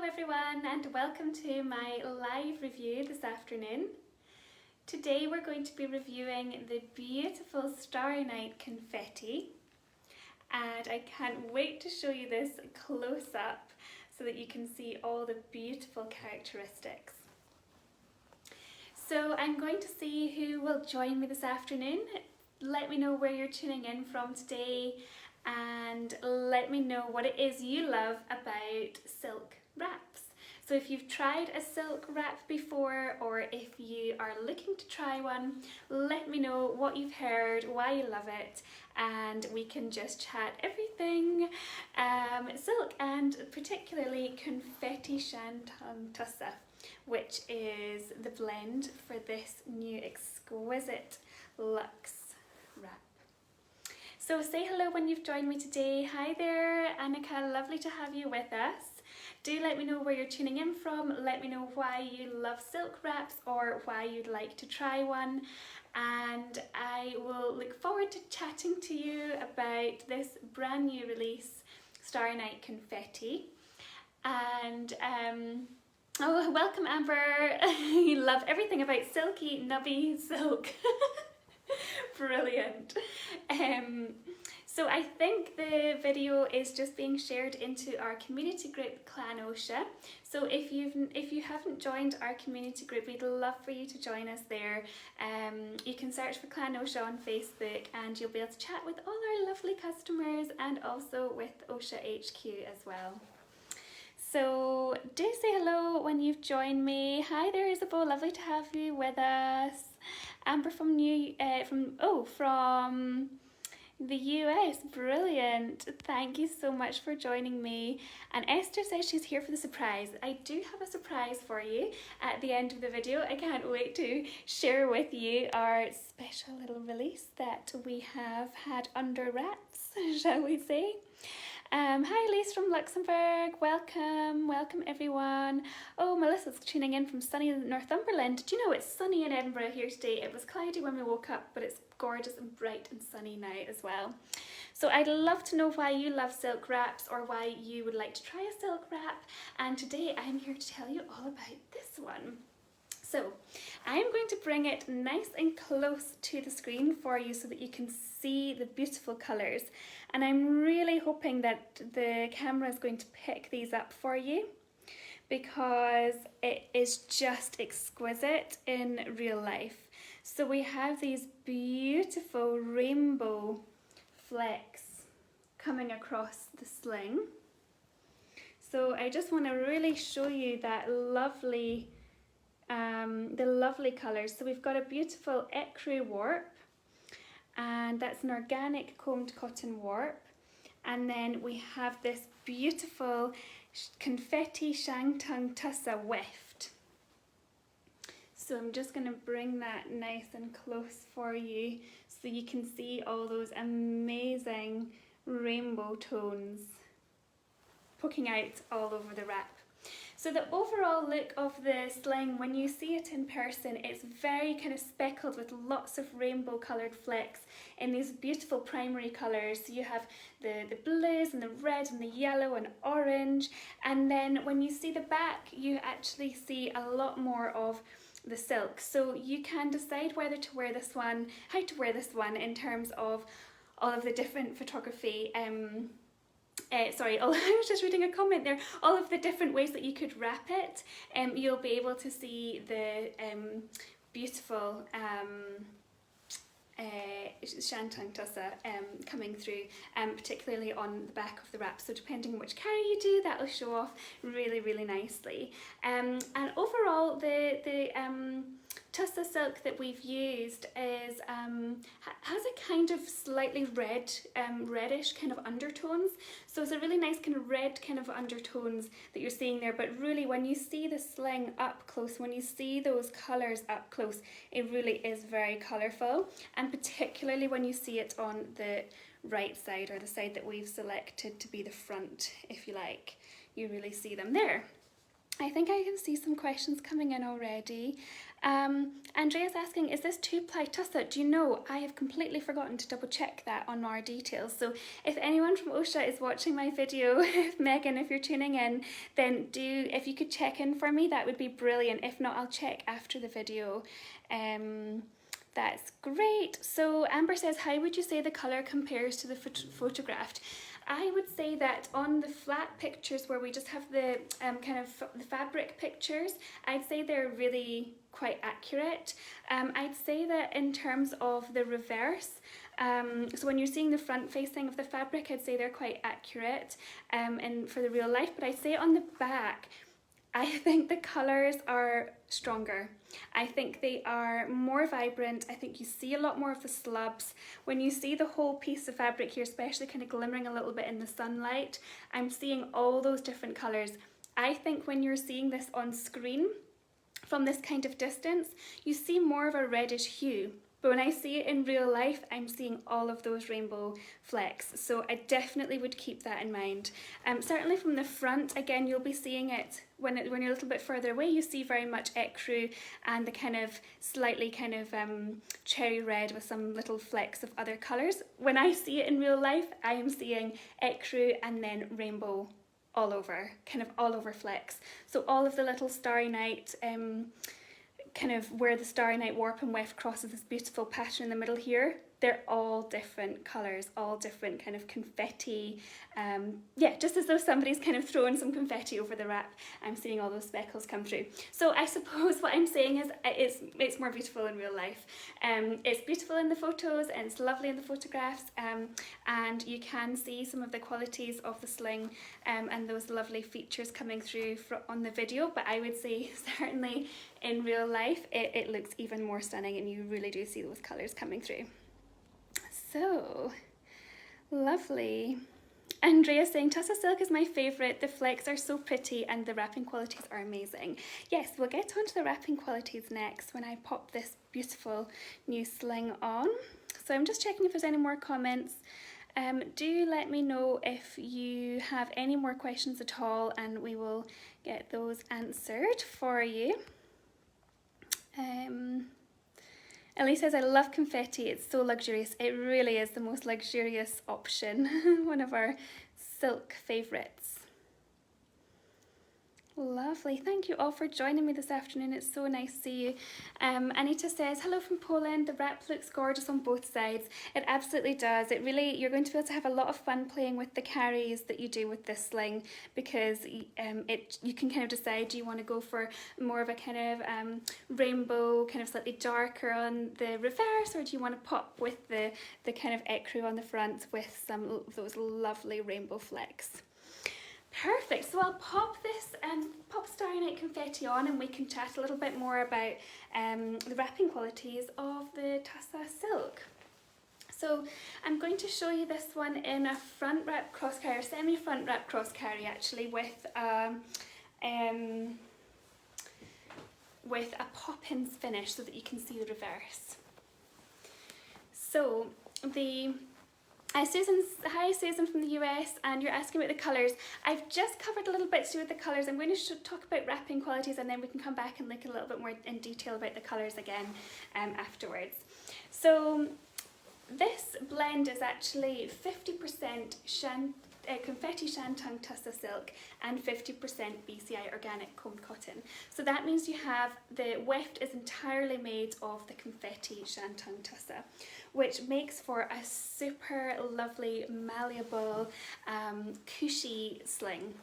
Hello everyone and welcome to my live review this afternoon. Today we're going to be reviewing the beautiful Starry Night Confetti, and I can't wait to show you this close up so that you can see all the beautiful characteristics. So I'm going to see who will join me this afternoon. Let me know where you're tuning in from today and let me know what it is you love about silk wraps. So if you've tried a silk wrap before, or if you are looking to try one, let me know what you've heard, why you love it, and we can just chat everything silk, and particularly Confetti Shantung Tussa, which is the blend for this new exquisite luxe wrap. So say hello when you've joined me today. Hi there, Annika, lovely to have you with us. Do let me know where you're tuning in from. Let me know why you love silk wraps or why you'd like to try one. And I will look forward to chatting to you about this brand new release, Starry Night Confetti. And oh, welcome Amber. You love everything about silky, nubby silk. Brilliant. So I think the video is just being shared into our community group, Clan Oscha. So if you haven't joined our community group, we'd love for you to join us there. You can search for Clan Oscha on Facebook and you'll be able to chat with all our lovely customers and also with Oscha HQ as well. So do say hello when you've joined me. Hi there, Isabel, lovely to have you with us. Amber from the US, brilliant. Thank you so much for joining me. And Esther says she's here for the surprise. I do have a surprise for you at the end of the video. I can't wait to share with you our special little release that we have had under wraps, shall we say. Hi Lise from Luxembourg, welcome everyone. Oh, Melissa's tuning in from sunny Northumberland. Do you know it's sunny in Edinburgh here today? It was cloudy when we woke up, but it's gorgeous and bright and sunny now as well. So I'd love to know why you love silk wraps or why you would like to try a silk wrap, and today I'm here to tell you all about this one. So I'm going to bring it nice and close to the screen for you so that you can see the beautiful colours. And I'm really hoping that the camera is going to pick these up for you because it is just exquisite in real life. So we have these beautiful rainbow flecks coming across the sling. So I just want to really show you that lovely the lovely colours. So we've got a beautiful ecru warp, and that's an organic combed cotton warp, and then we have this beautiful Confetti Shantung Tussa weft. So I'm just going to bring that nice and close for you so you can see all those amazing rainbow tones poking out all over the wrap. So the overall look of the sling, when you see it in person, it's very kind of speckled with lots of rainbow coloured flecks in these beautiful primary colours. So you have the blues and the red and the yellow and orange, and then when you see the back you actually see a lot more of the silk. So you can decide whether to wear this one, how to wear this one in terms of all of the different photography I was just reading a comment there. All of the different ways that you could wrap it, you'll be able to see the beautiful Shantung Tussa coming through, particularly on the back of the wrap. So depending on which carry you do, that will show off really nicely. And overall, the Tussa silk that we've used is has a kind of slightly reddish kind of undertones. So it's a really nice kind of red kind of undertones that you're seeing there. But really, when you see the sling up close, when you see those colours up close, it really is very colourful. And particularly when you see it on the right side, or the side that we've selected to be the front, if you like, you really see them there. I think I can see some questions coming in already. Andrea's asking, is this 2-ply tussar? Do you know, I have completely forgotten to double check that on our details. So if anyone from Oscha is watching my video, Megan, if you're tuning in, then if you could check in for me, that would be brilliant. If not, I'll check after the video. That's great. So Amber says, how would you say the colour compares to the photographed? I would say that on the flat pictures where we just have the kind of the fabric pictures, I'd say they're really quite accurate. I'd say that in terms of the reverse, so when you're seeing the front facing of the fabric, I'd say they're quite accurate and for the real life, but I'd say on the back, I think the colours are stronger. I think they are more vibrant. I think you see a lot more of the slubs. When you see the whole piece of fabric here, especially kind of glimmering a little bit in the sunlight, I'm seeing all those different colours. I think when you're seeing this on screen, from this kind of distance, you see more of a reddish hue. But when I see it in real life, I'm seeing all of those rainbow flecks. So I definitely would keep that in mind. Certainly from the front, again, you'll be seeing it when you're a little bit further away, you see very much ecru and the kind of slightly kind of cherry red with some little flecks of other colours. When I see it in real life, I am seeing ecru and then rainbow all over, kind of all over flecks. So all of the little Starry Night, kind of where the Starry Night warp and weft crosses this beautiful pattern in the middle here, they're all different colours, all different kind of confetti. Yeah, just as though somebody's kind of thrown some confetti over the wrap, I'm seeing all those speckles come through. So I suppose what I'm saying is it's more beautiful in real life. It's beautiful in the photos and it's lovely in the photographs, and you can see some of the qualities of the sling and those lovely features coming through on the video, but I would say certainly in real life it looks even more stunning and you really do see those colours coming through. So lovely. Andrea saying, Tussar silk is my favourite. The flecks are so pretty and the wrapping qualities are amazing. Yes, we'll get on to the wrapping qualities next when I pop this beautiful new sling on. So I'm just checking if there's any more comments. Do let me know if you have any more questions at all and we will get those answered for you. Ellie says, I love confetti, it's so luxurious. It really is the most luxurious option. One of our silk favourites. Lovely. Thank you all for joining me this afternoon. It's so nice to see you. Anita says, hello from Poland. The wrap looks gorgeous on both sides. It absolutely does. It really, you're going to be able to have a lot of fun playing with the carries that you do with this sling, because you can kind of decide, do you want to go for more of a kind of rainbow, kind of slightly darker on the reverse, or do you want to pop with the kind of ecru on the front with some of those lovely rainbow flecks. Perfect, so I'll pop this pop Starry Night confetti on and we can chat a little bit more about the wrapping qualities of the Tussar silk. So I'm going to show you this one in a front wrap cross carry, or semi front wrap cross carry actually, with a pop-ins finish so that you can see the reverse. So hi Susan from the US, and you're asking about the colours. I've just covered a little bit to do with the colours. I'm going to talk about wrapping qualities and then we can come back and look a little bit more in detail about the colours again afterwards. So this blend is actually 50% Confetti Shantung Tussar silk and 50% BCI organic combed cotton. So that means you have the weft is entirely made of the Confetti Shantung Tussar, which makes for a super lovely, malleable, cushy sling.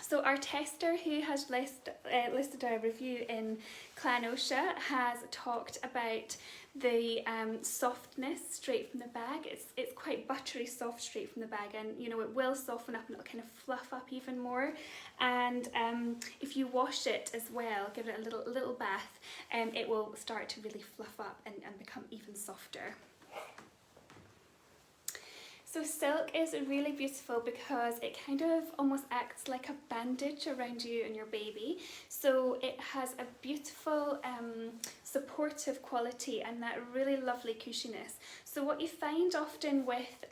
So our tester, who has listed our review in Clan Oscha, has talked about the softness straight from the bag. It's quite buttery soft straight from the bag, and you know it will soften up and it'll kind of fluff up even more. And if you wash it as well, give it a little bath, it will start to really fluff up and become even softer. So silk is really beautiful because it kind of almost acts like a bandage around you and your baby. So it has a beautiful supportive quality and that really lovely cushiness. So what you find often with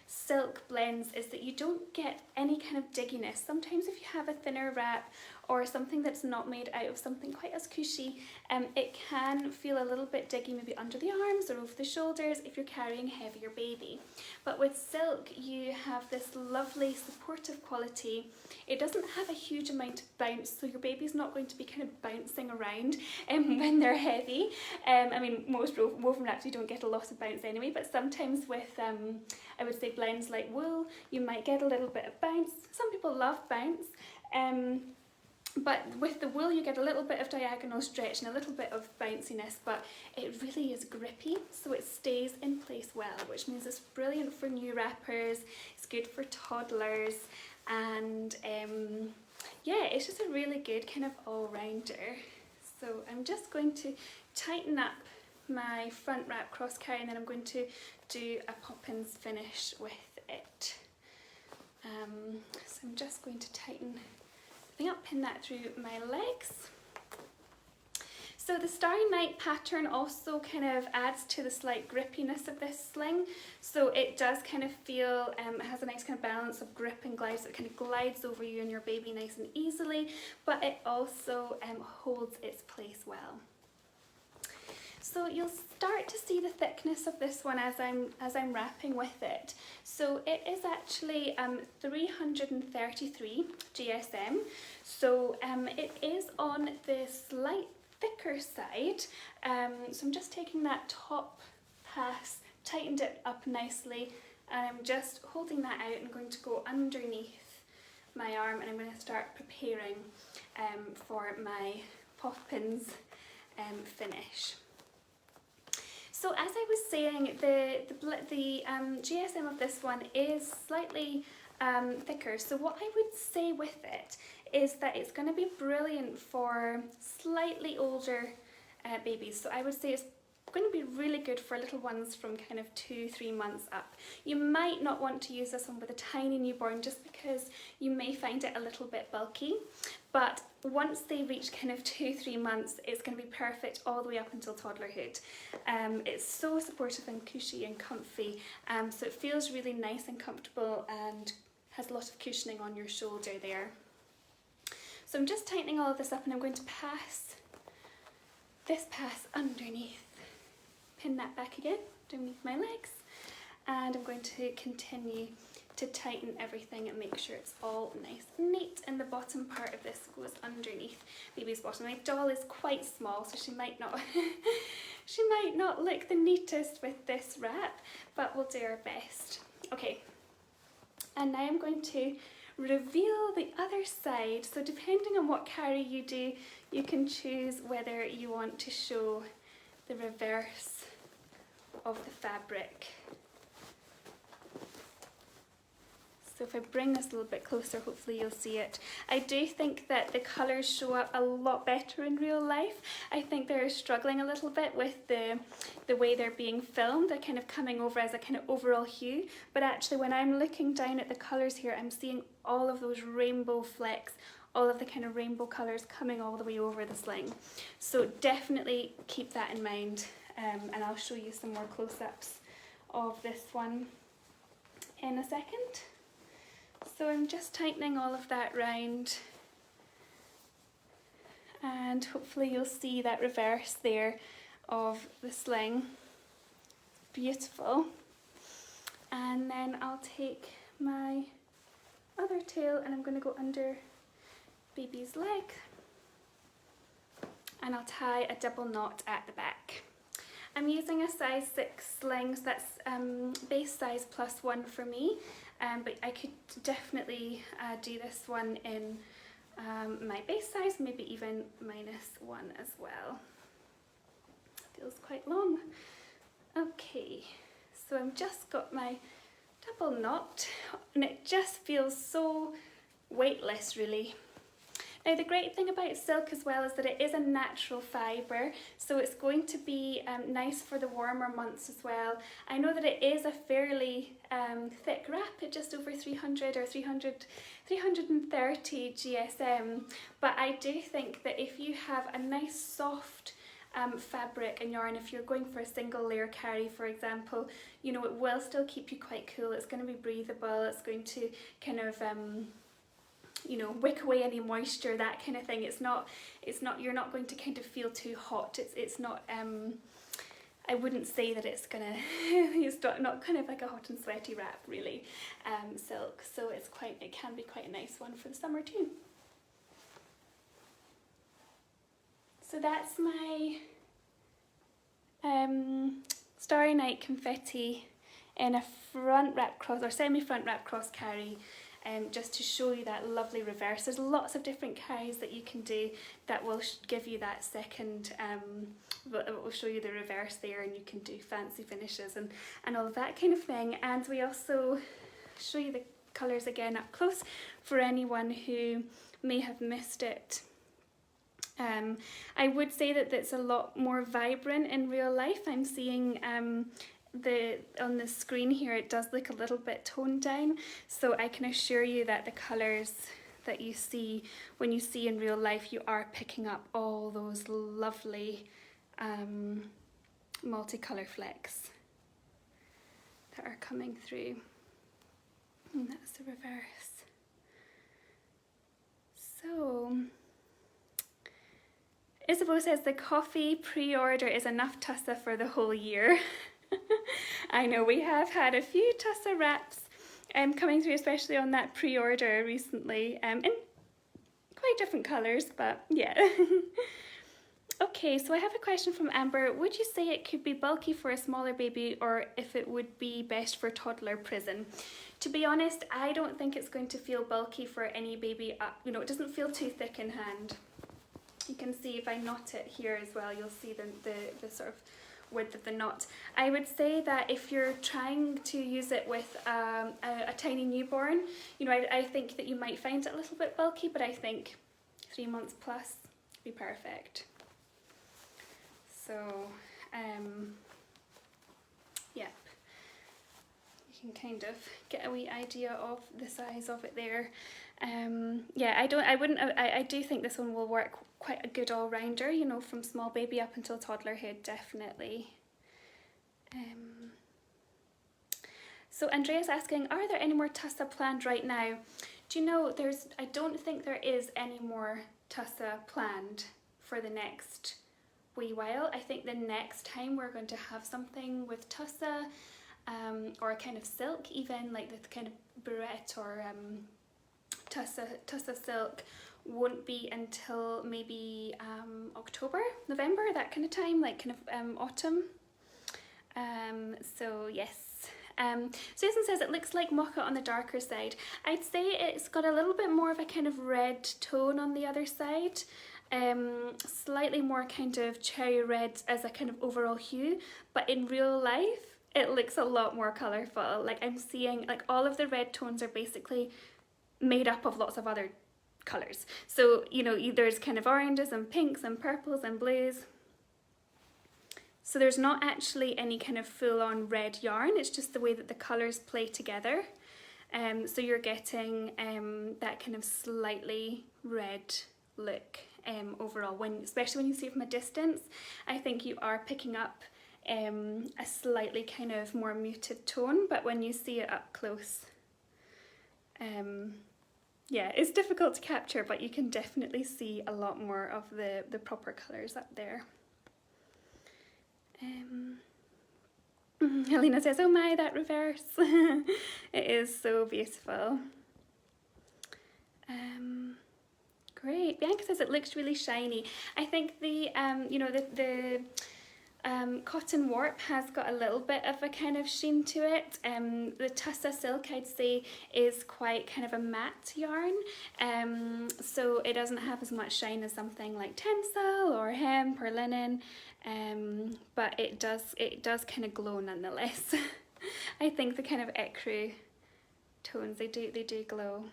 silk blends is that you don't get any kind of digginess. Sometimes if you have a thinner wrap or something that's not made out of something quite as cushy, it can feel a little bit diggy maybe under the arms or over the shoulders if you're carrying a heavier baby. But with silk you have this lovely supportive quality. It doesn't have a huge amount of bounce, so your baby's not going to be kind of bouncing around when they're heavy. I mean, most woven wraps you don't get a lot of bounce anyway, but sometimes with I would say blends like wool you might get a little bit of bounce. Some people love bounce. But with the wool you get a little bit of diagonal stretch and a little bit of bounciness, but it really is grippy, so it stays in place well, which means it's brilliant for new wrappers, it's good for toddlers, and yeah, it's just a really good kind of all-rounder. So I'm just going to tighten up my front wrap cross carry, and then I'm going to do a poppins finish with it. So I'm just going to tighten up, pin that through my legs. So the Starry Night pattern also kind of adds to the slight grippiness of this sling. So it does kind of feel, it has a nice kind of balance of grip and glide, so it kind of glides over you and your baby nice and easily, but it also holds its place well. So you'll start to see the thickness of this one as I'm wrapping with it. So it is actually 333 GSM. So it is on the slight thicker side. So I'm just taking that top pass, tightened it up nicely, and I'm just holding that out and going to go underneath my arm, and I'm going to start preparing for my poppins finish. So as I was saying, the GSM of this one is slightly thicker. So what I would say with it is that it's going to be brilliant for slightly older babies. So I would say it's going to be really good for little ones from kind of 2-3 months up. You might not want to use this one with a tiny newborn just because you may find it a little bit bulky, but once they reach kind of 2-3 months, it's going to be perfect all the way up until toddlerhood. It's so supportive and cushy and comfy, so it feels really nice and comfortable and has a lot of cushioning on your shoulder there. So I'm just tightening all of this up, and I'm going to pass this pass underneath. Pin that back again underneath my legs, and I'm going to continue to tighten everything and make sure it's all nice and neat, and the bottom part of this goes underneath baby's bottom. My doll is quite small, so she might not she might not look the neatest with this wrap, but we'll do our best. Okay, and now I'm going to reveal the other side. So depending on what carry you do, you can choose whether you want to show the reverse of the fabric. So if I bring this a little bit closer, hopefully you'll see it. I do think that the colours show up a lot better in real life. I think they're struggling a little bit with the way they're being filmed. They're kind of coming over as a kind of overall hue, but actually when I'm looking down at the colours here, I'm seeing all of those rainbow flecks, all of the kind of rainbow colours coming all the way over the sling. So definitely keep that in mind, and I'll show you some more close-ups of this one in a second. So I'm just tightening all of that round, and hopefully you'll see that reverse there of the sling. Beautiful. And then I'll take my other tail and I'm going to go under baby's leg, and I'll tie a double knot at the back. I'm using a size 6 sling, so that's base size +1 for me, but I could definitely do this one in my base size, maybe even -1 as well. Feels quite long. Okay, so I've just got my double knot, and it just feels so weightless really. Now the great thing about silk as well is that it is a natural fibre, so it's going to be nice for the warmer months as well. I know that it is a fairly thick wrap at just over 300 or 330 GSM, but I do think that if you have a nice soft fabric and yarn, if you're going for a single layer carry, for example, you know, it will still keep you quite cool. It's going to be breathable. It's going to kind of you know, wick away any moisture, that kind of thing. It's not, you're not going to kind of feel too hot. It's not, I wouldn't say that it's gonna, it's not kind of like a hot and sweaty wrap really, silk. So it can be quite a nice one for the summer too. So that's my Starry Night Confetti in a front wrap cross or semi front wrap cross carry. Just to show you that lovely reverse. There's lots of different carries that you can do that will give you that second, it will show you the reverse there, and you can do fancy finishes and all of that kind of thing. And we also show you the colours again up close for anyone who may have missed it. I would say that it's a lot more vibrant in real life. I'm seeing on the screen here, it does look a little bit toned down, so I can assure you that the colours that you see when you see in real life, you are picking up all those lovely multicolour flecks that are coming through. And that's the reverse. So Isabel says the coffee pre-order is enough tussa for the whole year. I know we have had a few tussa wraps coming through, especially on that pre-order recently, in quite different colours, but yeah. Okay, so I have a question from Amber. Would you say it could be bulky for a smaller baby, or if it would be best for toddler prison? To be honest, I don't think it's going to feel bulky for any baby up. You know, it doesn't feel too thick in hand. You can see if I knot it here as well, you'll see the sort of width of the knot. I would say that if you're trying to use it with a tiny newborn, you know, I think that you might find it a little bit bulky, but I think 3 months plus would be perfect. So, yeah, you can kind of get a wee idea of the size of it there. Yeah, I do think this one will work quite a good all-rounder, you know, from small baby up until toddlerhood, definitely. So Andrea's asking, are there any more tussa planned right now? Do you know, I don't think there is any more tussa planned for the next wee while. I think the next time we're going to have something with tussa, or a kind of silk, even like the kind of barrette or tussa silk, won't be until maybe October, November, that kind of time, like kind of autumn. So yes. Susan says it looks like mocha on the darker side. I'd say it's got a little bit more of a kind of red tone on the other side. Slightly more kind of cherry red as a kind of overall hue, but in real life it looks a lot more colourful. Like I'm seeing, like all of the red tones are basically made up of lots of other colours. So, you know, there's kind of oranges and pinks and purples and blues. So there's not actually any kind of full-on red yarn, it's just the way that the colours play together. So you're getting that kind of slightly red look overall, especially when you see it from a distance. I think you are picking up a slightly kind of more muted tone, but when you see it up close, yeah, it's difficult to capture, but you can definitely see a lot more of the proper colours up there. Helena says, oh my, that reverse. It is so beautiful. Great. Bianca says it looks really shiny. I think the you know, the cotton warp has got a little bit of a kind of sheen to it. The tussa silk, I'd say, is quite kind of a matte yarn, so it doesn't have as much shine as something like tencel or hemp or linen, but it does kind of glow nonetheless. I think the kind of ecru tones, they do glow.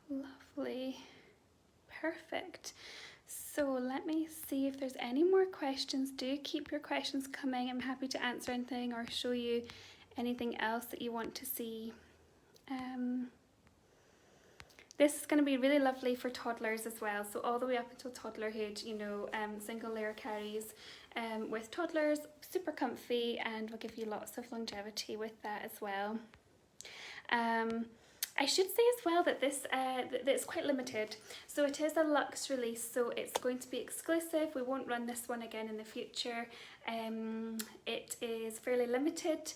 Lovely. Perfect. So let me see if there's any more questions. Do keep your questions coming. I'm happy to answer anything or show you anything else that you want to see. This is going to be really lovely for toddlers as well, so all the way up until toddlerhood, you know, single layer carries with toddlers, super comfy, and will give you lots of longevity with that as well. I should say as well that this it's quite limited, so it is a luxe release, so it's going to be exclusive. We won't run this one again in the future. It is fairly limited.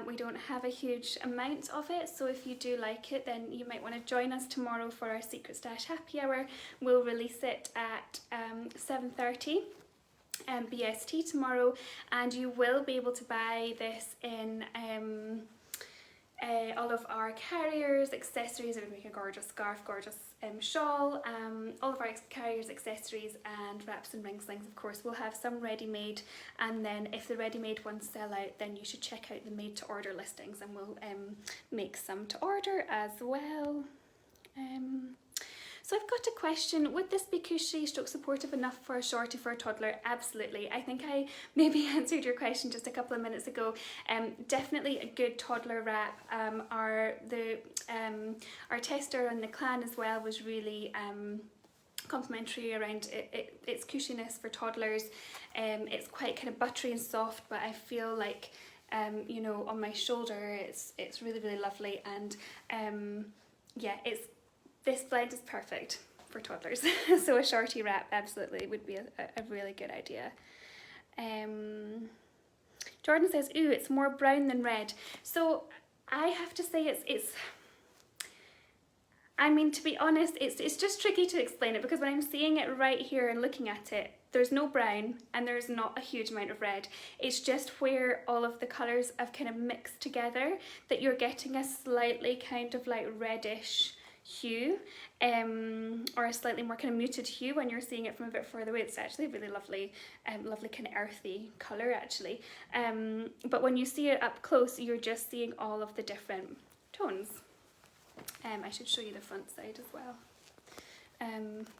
We don't have a huge amount of it, so if you do like it, then you might want to join us tomorrow for our Secret Stash happy hour. We'll release it at 7:30 BST tomorrow, and you will be able to buy this in all of our carriers, accessories. It would make a gorgeous scarf, gorgeous shawl. All of our carriers, accessories, and wraps and ring slings, of course, will have some ready-made, and then if the ready-made ones sell out, then you should check out the made-to-order listings, and we'll make some to order as well. So I've got a question: would this be cushy stroke supportive enough for a shorty for a toddler? Absolutely. I think I maybe answered your question just a couple of minutes ago. Definitely a good toddler wrap. Our tester and the clan as well was really complimentary around its cushiness for toddlers. It's quite kind of buttery and soft, but I feel like you know, on my shoulder it's really, really lovely, and yeah, this blend is perfect for toddlers. So a shorty wrap absolutely would be a really good idea. Jordan says, ooh, it's more brown than red. So I have to say it's I mean, to be honest, it's just tricky to explain it, because when I'm seeing it right here and looking at it, there's no brown and there's not a huge amount of red. It's just where all of the colours have kind of mixed together that you're getting a slightly kind of like reddish hue, or a slightly more kind of muted hue when you're seeing it from a bit further away. It's actually a really lovely, lovely kind of earthy colour actually. But when you see it up close, you're just seeing all of the different tones. I should show you the front side as well.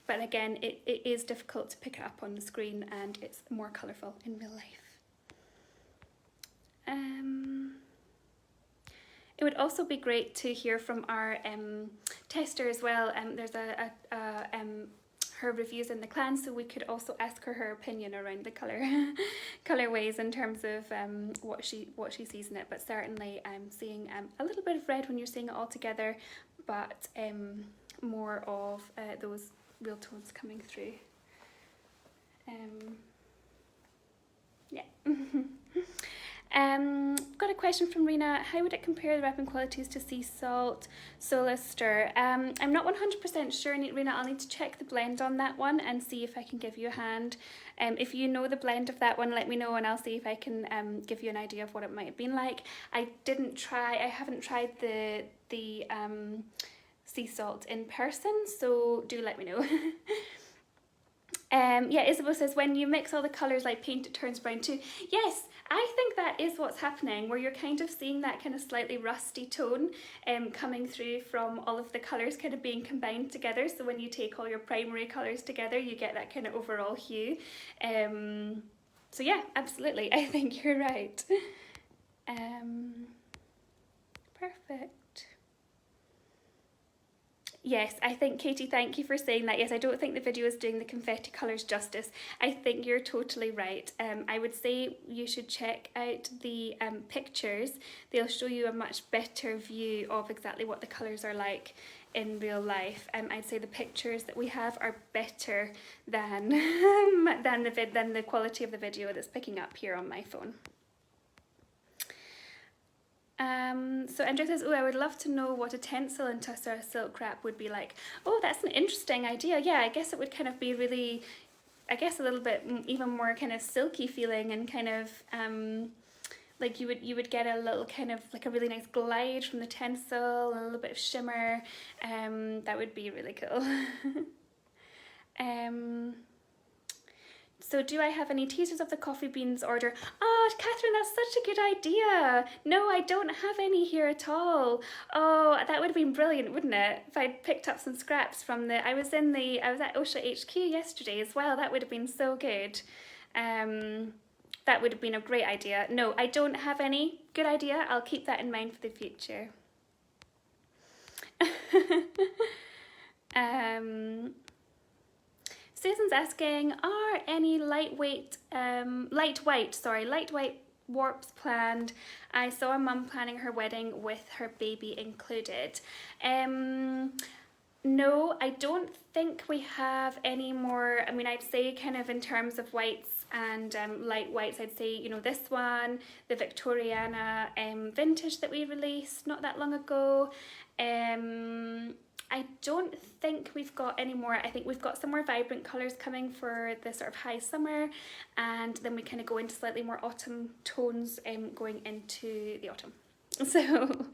But again, it is difficult to pick it up on the screen, and it's more colourful in real life. It would also be great to hear from our tester as well. There's her reviews in the clan, so we could also ask her opinion around the colorways in terms of what she sees in it. But certainly I'm seeing a little bit of red when you're seeing it all together, but more of those real tones coming through. Yeah. Got a question from Rena. How would it compare the wrapping qualities to sea salt, Solister? I'm not 100% sure, Rena. I'll need to check the blend on that one and see if I can give you a hand. If you know the blend of that one, let me know, and I'll see if I can give you an idea of what it might have been like. I haven't tried the sea salt in person, so do let me know. Yeah, Isabel says, when you mix all the colours like paint, it turns brown too. Yes, I think that is what's happening, where you're kind of seeing that kind of slightly rusty tone coming through from all of the colours kind of being combined together. So when you take all your primary colours together, you get that kind of overall hue. So yeah, absolutely, I think you're right. Perfect. Yes, I think, Katie, thank you for saying that. Yes, I don't think the video is doing the confetti colours justice. I think you're totally right. I would say you should check out the pictures. They'll show you a much better view of exactly what the colours are like in real life. I'd say the pictures that we have are better than, than the quality of the video that's picking up here on my phone. So Andrew says, oh, I would love to know what a tencel and tussar silk wrap would be like. Oh, that's an interesting idea. Yeah, I guess it would kind of be really, I guess a little bit even more kind of silky feeling, and kind of like you would get a little kind of like a really nice glide from the tencel, and a little bit of shimmer. That would be really cool. So do I have any teasers of the coffee beans order? Oh, Catherine, that's such a good idea. No, I don't have any here at all. Oh, that would have been brilliant, wouldn't it? If I'd picked up some scraps from I was at Oscha HQ yesterday as well. That would have been so good. That would have been a great idea. No, I don't have any. Good idea. I'll keep that in mind for the future. Susan's asking, are any light white warps planned? I saw a mum planning her wedding with her baby included. No, I don't think we have any more. I mean, I'd say kind of in terms of whites and light whites, I'd say, you know, this one, the Victoriana vintage that we released not that long ago. I don't think we've got any more. I think we've got some more vibrant colours coming for the sort of high summer, and then we kind of go into slightly more autumn tones going into the autumn. So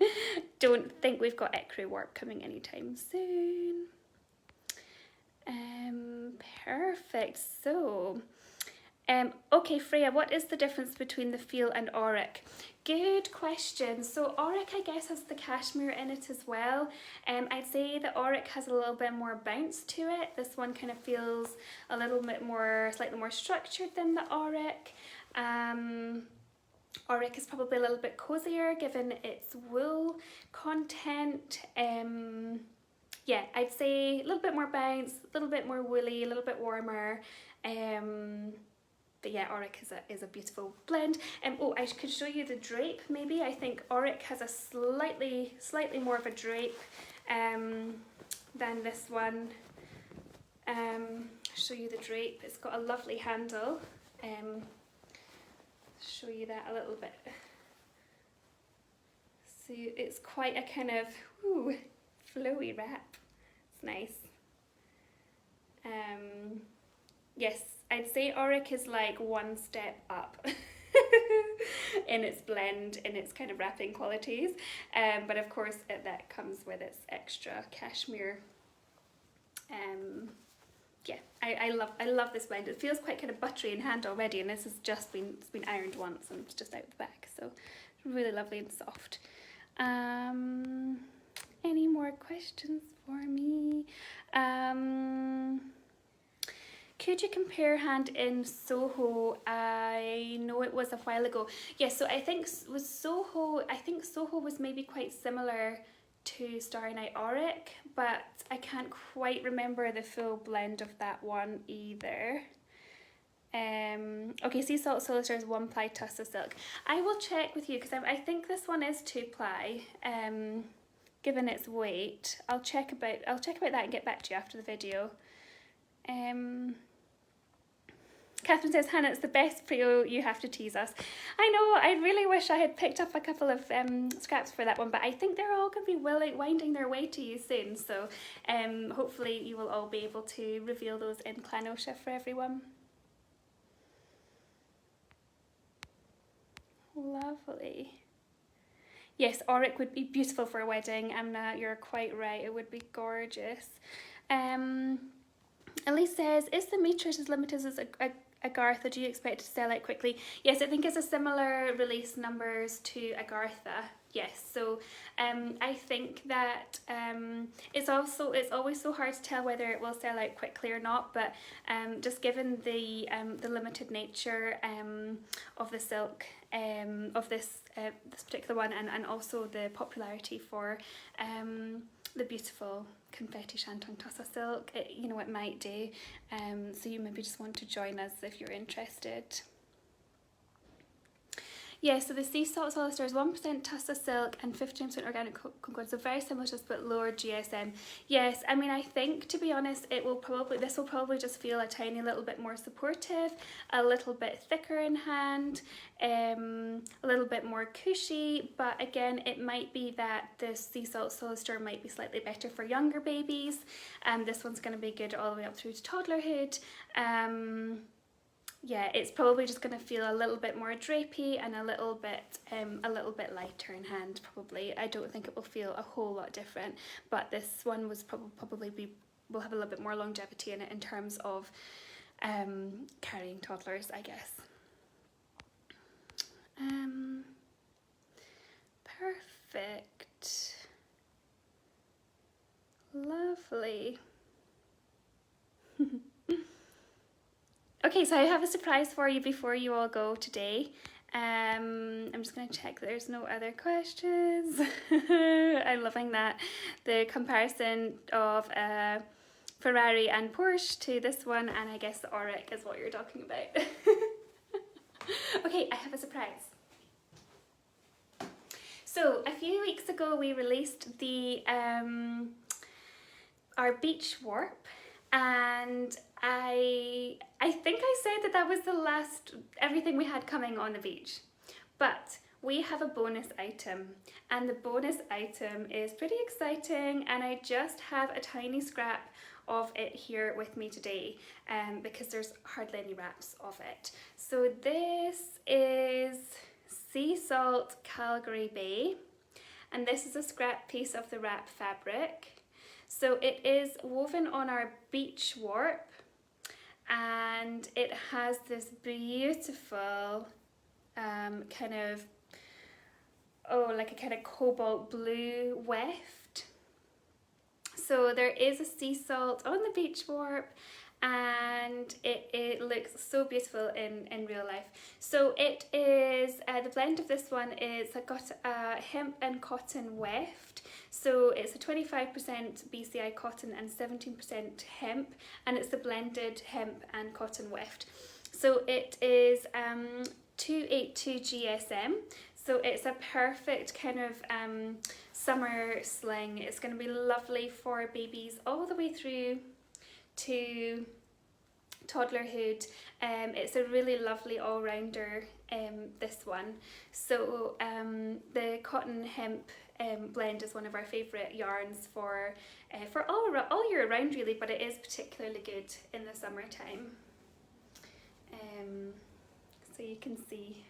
don't think we've got ecru warp coming anytime soon. Perfect. So okay, Freya, what is the difference between the feel and auric? Good question. So auric, I guess, has the cashmere in it as well. I'd say the auric has a little bit more bounce to it. This one kind of feels a little bit more, slightly more structured than the auric. Auric is probably a little bit cozier given its wool content. Yeah, I'd say a little bit more bounce, a little bit more woolly, a little bit warmer. But yeah, auric is a beautiful blend. Oh, I could show you the drape maybe. I think auric has a slightly more of a drape than this one. Show you the drape. It's got a lovely handle. Show you that a little bit. So it's quite a kind of flowy wrap. It's nice. Yes, I'd say auric is like one step up in its blend, in its kind of wrapping qualities. But of course that comes with its extra cashmere. Yeah, I love this blend. It feels quite kind of buttery in hand already, and this has just been ironed once and it's just out the back, so it's really lovely and soft. Any more questions for me? Could you compare hand in Soho? I know it was a while ago. Yes, so I think Soho was maybe quite similar to Starry Night Auric, but I can't quite remember the full blend of that one either. Okay, Sea Salt Solitaire is 1-ply Tussa silk. I will check with you because I think this one is 2-ply. Given its weight, I'll check about that and get back to you after the video. Catherine says, Hannah, it's the best Prio, you have to tease us. I know, I really wish I had picked up a couple of scraps for that one, but I think they're all going to be winding their way to you soon, so hopefully you will all be able to reveal those in Clan Oscha for everyone. Lovely. Yes, auric would be beautiful for a wedding, Amna, you're quite right, it would be gorgeous. Elise says, is the matrix as limited as Agartha? Do you expect it to sell out quickly? Yes, I think it's a similar release numbers to Agartha. Yes, so I think that it's always so hard to tell whether it will sell out quickly or not, but just given the limited nature of the silk of this particular one, and also the popularity for the beautiful Confetti Shantung Tussa silk, it might do. So you maybe just want to join us if you're interested. Yeah, so the Sea Salt Solitaire is 1% Tussa silk and 15% organic concord, so very similar to us but lower GSM. Yes, I mean, I think, to be honest, this will probably just feel a tiny little bit more supportive, a little bit thicker in hand, a little bit more cushy, but again, it might be that the Sea Salt Solitaire might be slightly better for younger babies, and this one's going to be good all the way up through to toddlerhood. Yeah, it's probably just going to feel a little bit more drapey and a little bit lighter in hand, probably. I don't think it will feel a whole lot different, but this one will have a little bit more longevity in it in terms of carrying toddlers, I guess. Perfect. Lovely. Okay, so I have a surprise for you before you all go today. I'm just going to check that there's no other questions. I'm loving that. The comparison of Ferrari and Porsche to this one, and I guess the Auric is what you're talking about. Okay, I have a surprise. So a few weeks ago we released the our beach warp, and I think I said that was the last everything we had coming on the beach, but we have a bonus item, and the bonus item is pretty exciting, and I just have a tiny scrap of it here with me today because there's hardly any wraps of it. So this is Sea Salt Calgary Bay, and this is a scrap piece of the wrap fabric. So it is woven on our beach warp, and it has this beautiful kind of, like a kind of cobalt blue weft. So there is a sea salt on the beach warp, and it looks so beautiful in real life. So it is, the blend of this one is got a hemp and cotton weft. So it's a 25% BCI cotton and 17% hemp, and it's the blended hemp and cotton weft. So it is 282 GSM. So it's a perfect kind of summer sling. It's going to be lovely for babies all the way through to toddlerhood. It's a really lovely all-rounder, this one. So the cotton hemp blend is one of our favourite yarns for all year round really, but it is particularly good in the summertime. So you can see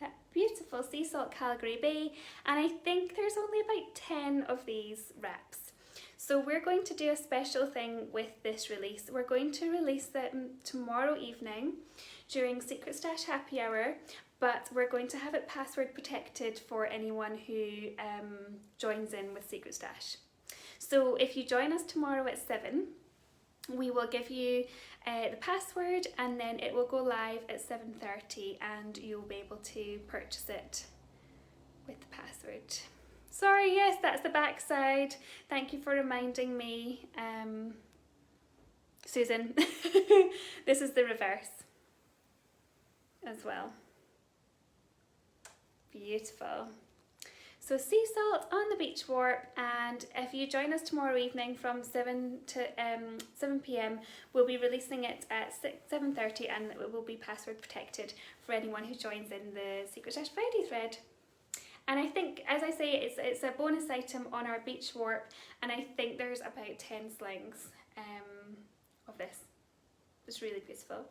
that beautiful Sea Salt Calgary Bay, and I think there's only about 10 of these wraps. So we're going to do a special thing with this release. We're going to release them tomorrow evening during Secret Stash Happy Hour, but we're going to have it password protected for anyone who joins in with Secret Stash. So if you join us tomorrow at 7, we will give you the password, and then it will go live at 7:30, and you'll be able to purchase it with the password. Sorry, yes, that's the back side. Thank you for reminding me, Susan. This is the reverse as well. Beautiful. So Sea Salt on the beach warp, and if you join us tomorrow evening from 7 p.m, we'll be releasing it at 7:30, and it will be password protected for anyone who joins in the Secret Stash Friday thread. And I think, as I say, it's a bonus item on our beach warp, and I think there's about 10 slings of this. It's really beautiful.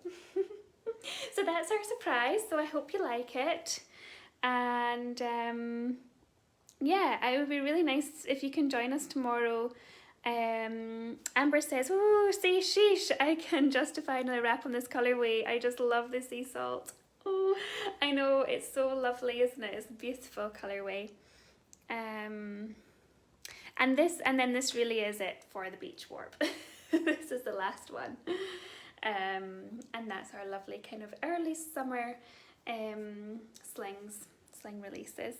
So that's our surprise, so I hope you like it. And yeah, it would be really nice if you can join us tomorrow. Amber says, oh, say sheesh, I can justify another wrap on this colourway. I just love the sea salt. Oh, I know, it's so lovely, isn't it? It's a beautiful colourway. And then this really is it for the beach warp. This is the last one. And that's our lovely kind of early summer sling releases.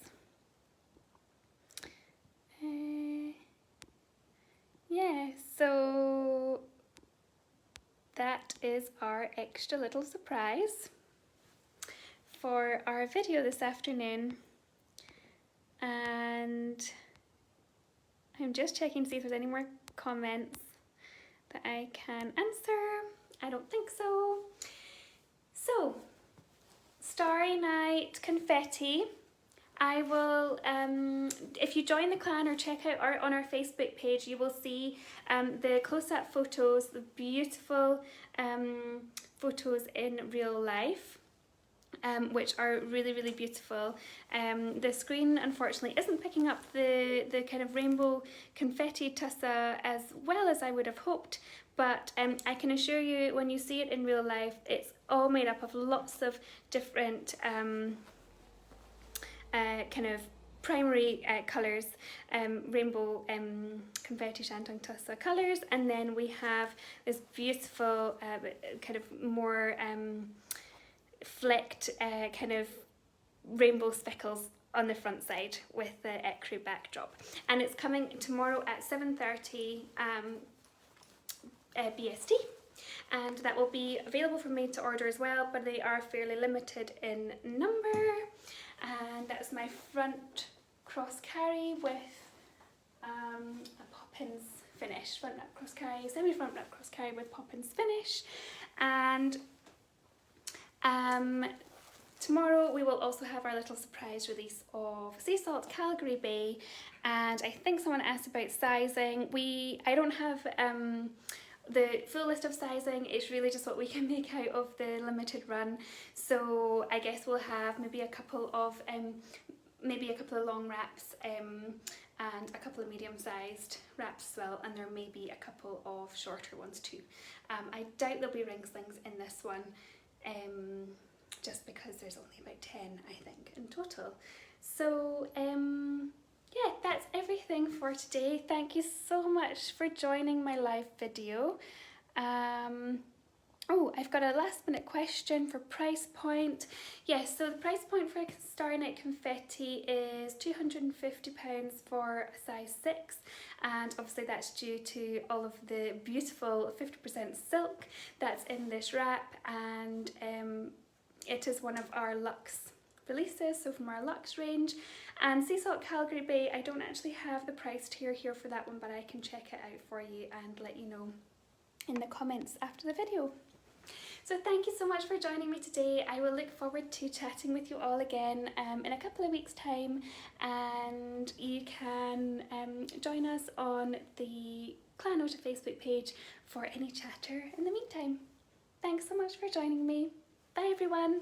Yeah, so that is our extra little surprise for our video this afternoon, and I'm just checking to see if there's any more comments that I can answer. I don't think so. So, Starry Night Confetti. I will, if you join the clan or check out on our Facebook page, you will see the close-up photos, the beautiful photos in real life, which are really, really beautiful. The screen unfortunately isn't picking up the kind of rainbow confetti tussa as well as I would have hoped, but I can assure you when you see it in real life, it's all made up of lots of different kind of primary colours, rainbow confetti shantung tussa colours, and then we have this beautiful kind of more flecked kind of rainbow speckles on the front side with the ecru backdrop, and it's coming tomorrow at 7:30. BST, and that will be available for made to order as well, but they are fairly limited in number. And that's my front cross carry with a poppins finish, front nut cross carry, semi front nut cross carry with poppins finish. And tomorrow we will also have our little surprise release of Sea Salt Calgary Bay, and I think someone asked about sizing. I don't have the full list of sizing. It's really just what we can make out of the limited run, so I guess we'll have maybe a couple of long wraps and a couple of medium-sized wraps as well, and there may be a couple of shorter ones too. I doubt there'll be ring slings in this one, just because there's only about 10 I think in total. So yeah, that's everything for today. Thank you so much for joining my live video. Oh, I've got a last minute question for price point. Yes, so the price point for Starry Night Confetti is £250 for a size 6, and obviously that's due to all of the beautiful 50% silk that's in this wrap, and it is one of our luxe releases, so from our luxe range. And Sea Salt Calgary Bay, I don't actually have the price tier here for that one, but I can check it out for you and let you know in the comments after the video. So thank you so much for joining me today. I will look forward to chatting with you all again in a couple of weeks' time, and you can join us on the Clan Oscha Facebook page for any chatter in the meantime. Thanks so much for joining me. Bye everyone.